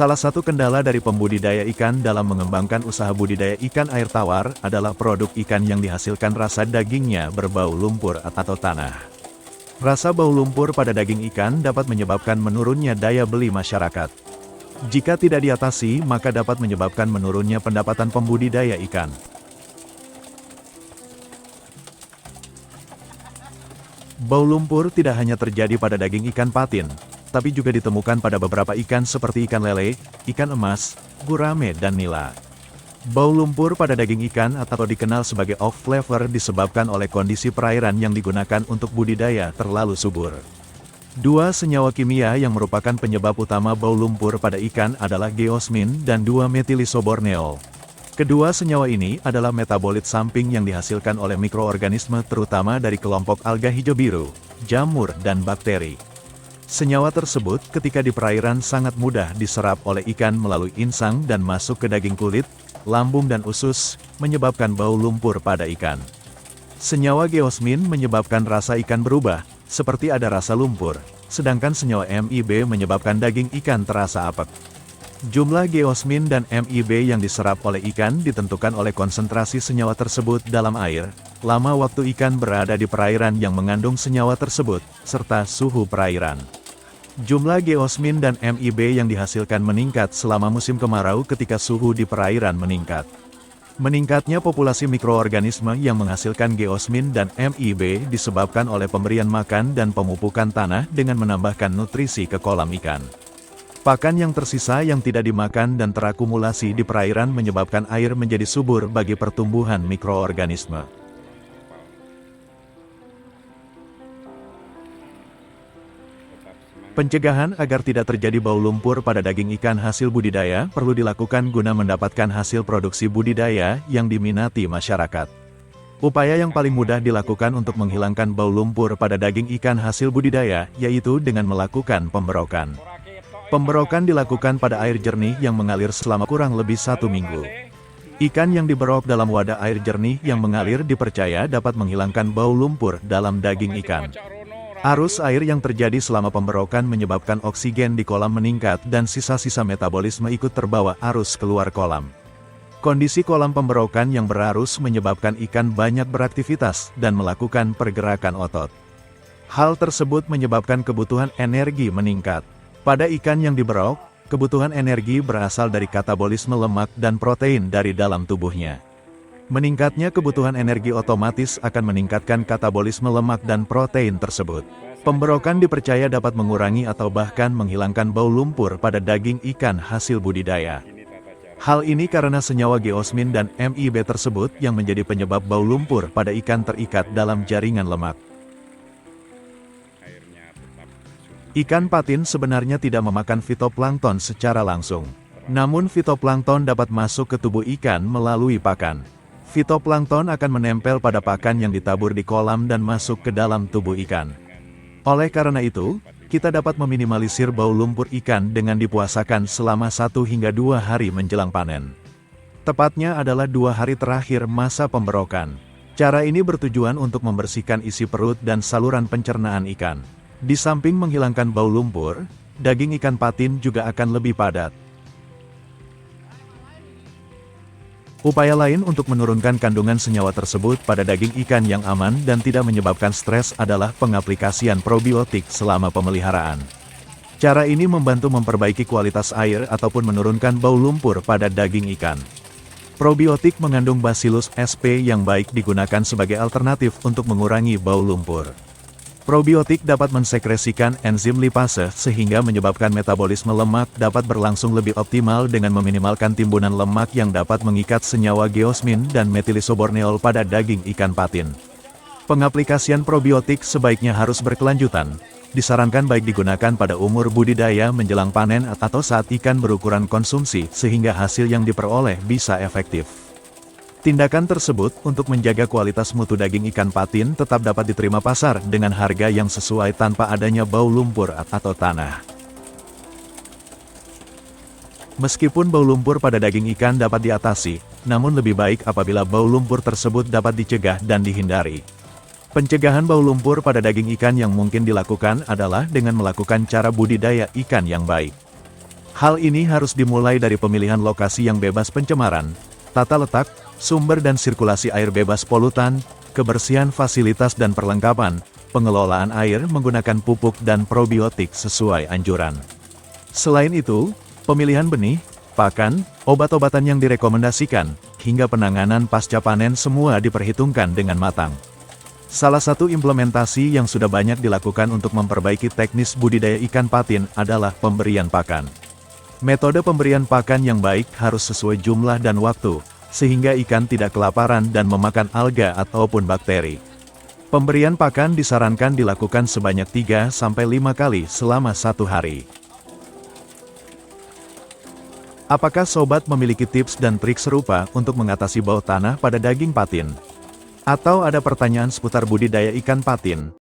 Salah satu kendala dari pembudidaya ikan dalam mengembangkan usaha budidaya ikan air tawar adalah produk ikan yang dihasilkan rasa dagingnya berbau lumpur atau tanah. Rasa bau lumpur pada daging ikan dapat menyebabkan menurunnya daya beli masyarakat. Jika tidak diatasi, maka dapat menyebabkan menurunnya pendapatan pembudidaya ikan. Bau lumpur tidak hanya terjadi pada daging ikan patin, tapi juga ditemukan pada beberapa ikan seperti ikan lele, ikan emas, gurame dan nila. Bau lumpur pada daging ikan atau dikenal sebagai off flavor disebabkan oleh kondisi perairan yang digunakan untuk budidaya terlalu subur. Dua senyawa kimia yang merupakan penyebab utama bau lumpur pada ikan adalah geosmin dan 2-metilisoborneol. Kedua senyawa ini adalah metabolit samping yang dihasilkan oleh mikroorganisme terutama dari kelompok alga hijau biru, jamur dan bakteri. Senyawa tersebut ketika di perairan sangat mudah diserap oleh ikan melalui insang dan masuk ke daging kulit, lambung dan usus, menyebabkan bau lumpur pada ikan. Senyawa geosmin menyebabkan rasa ikan berubah, seperti ada rasa lumpur, sedangkan senyawa MIB menyebabkan daging ikan terasa apek. Jumlah geosmin dan MIB yang diserap oleh ikan ditentukan oleh konsentrasi senyawa tersebut dalam air, lama waktu ikan berada di perairan yang mengandung senyawa tersebut, serta suhu perairan. Jumlah geosmin dan MIB yang dihasilkan meningkat selama musim kemarau ketika suhu di perairan meningkat. Meningkatnya populasi mikroorganisme yang menghasilkan geosmin dan MIB disebabkan oleh pemberian makan dan pemupukan tanah dengan menambahkan nutrisi ke kolam ikan. Pakan yang tersisa yang tidak dimakan dan terakumulasi di perairan menyebabkan air menjadi subur bagi pertumbuhan mikroorganisme. Pencegahan agar tidak terjadi bau lumpur pada daging ikan hasil budidaya perlu dilakukan guna mendapatkan hasil produksi budidaya yang diminati masyarakat. Upaya yang paling mudah dilakukan untuk menghilangkan bau lumpur pada daging ikan hasil budidaya yaitu dengan melakukan pemberokan. Pemberokan dilakukan pada air jernih yang mengalir selama kurang lebih 1 minggu. Ikan yang diberok dalam wadah air jernih yang mengalir dipercaya dapat menghilangkan bau lumpur dalam daging ikan. Arus air yang terjadi selama pemberokan menyebabkan oksigen di kolam meningkat dan sisa-sisa metabolisme ikut terbawa arus keluar kolam. Kondisi kolam pemberokan yang berarus menyebabkan ikan banyak beraktivitas dan melakukan pergerakan otot. Hal tersebut menyebabkan kebutuhan energi meningkat. Pada ikan yang diberok, kebutuhan energi berasal dari katabolisme lemak dan protein dari dalam tubuhnya. Meningkatnya kebutuhan energi otomatis akan meningkatkan katabolisme lemak dan protein tersebut. Pemberokan dipercaya dapat mengurangi atau bahkan menghilangkan bau lumpur pada daging ikan hasil budidaya. Hal ini karena senyawa geosmin dan MIB tersebut yang menjadi penyebab bau lumpur pada ikan terikat dalam jaringan lemak. Ikan patin sebenarnya tidak memakan fitoplankton secara langsung. Namun fitoplankton dapat masuk ke tubuh ikan melalui pakan. Fitoplankton akan menempel pada pakan yang ditabur di kolam dan masuk ke dalam tubuh ikan. Oleh karena itu, kita dapat meminimalisir bau lumpur ikan dengan dipuasakan selama 1 hingga 2 hari menjelang panen. Tepatnya adalah 2 hari terakhir masa pemberokan. Cara ini bertujuan untuk membersihkan isi perut dan saluran pencernaan ikan. Di samping menghilangkan bau lumpur, daging ikan patin juga akan lebih padat. Upaya lain untuk menurunkan kandungan senyawa tersebut pada daging ikan yang aman dan tidak menyebabkan stres adalah pengaplikasian probiotik selama pemeliharaan. Cara ini membantu memperbaiki kualitas air ataupun menurunkan bau lumpur pada daging ikan. Probiotik mengandung Bacillus sp yang baik digunakan sebagai alternatif untuk mengurangi bau lumpur. Probiotik dapat mensekresikan enzim lipase sehingga menyebabkan metabolisme lemak dapat berlangsung lebih optimal dengan meminimalkan timbunan lemak yang dapat mengikat senyawa geosmin dan metilisoborneol pada daging ikan patin. Pengaplikasian probiotik sebaiknya harus berkelanjutan. Disarankan baik digunakan pada umur budidaya menjelang panen atau saat ikan berukuran konsumsi sehingga hasil yang diperoleh bisa efektif. Tindakan tersebut untuk menjaga kualitas mutu daging ikan patin tetap dapat diterima pasar dengan harga yang sesuai tanpa adanya bau lumpur atau tanah. Meskipun bau lumpur pada daging ikan dapat diatasi, namun lebih baik apabila bau lumpur tersebut dapat dicegah dan dihindari. Pencegahan bau lumpur pada daging ikan yang mungkin dilakukan adalah dengan melakukan cara budidaya ikan yang baik. Hal ini harus dimulai dari pemilihan lokasi yang bebas pencemaran, tata letak, sumber dan sirkulasi air bebas polutan, kebersihan fasilitas dan perlengkapan, pengelolaan air menggunakan pupuk dan probiotik sesuai anjuran. Selain itu, pemilihan benih, pakan, obat-obatan yang direkomendasikan, hingga penanganan pasca panen semua diperhitungkan dengan matang. Salah satu implementasi yang sudah banyak dilakukan untuk memperbaiki teknis budidaya ikan patin adalah pemberian pakan. Metode pemberian pakan yang baik harus sesuai jumlah dan waktu, sehingga ikan tidak kelaparan dan memakan alga ataupun bakteri. Pemberian pakan disarankan dilakukan sebanyak 3-5 kali selama 1 hari. Apakah sobat memiliki tips dan trik serupa untuk mengatasi bau tanah pada daging patin? Atau ada pertanyaan seputar budidaya ikan patin?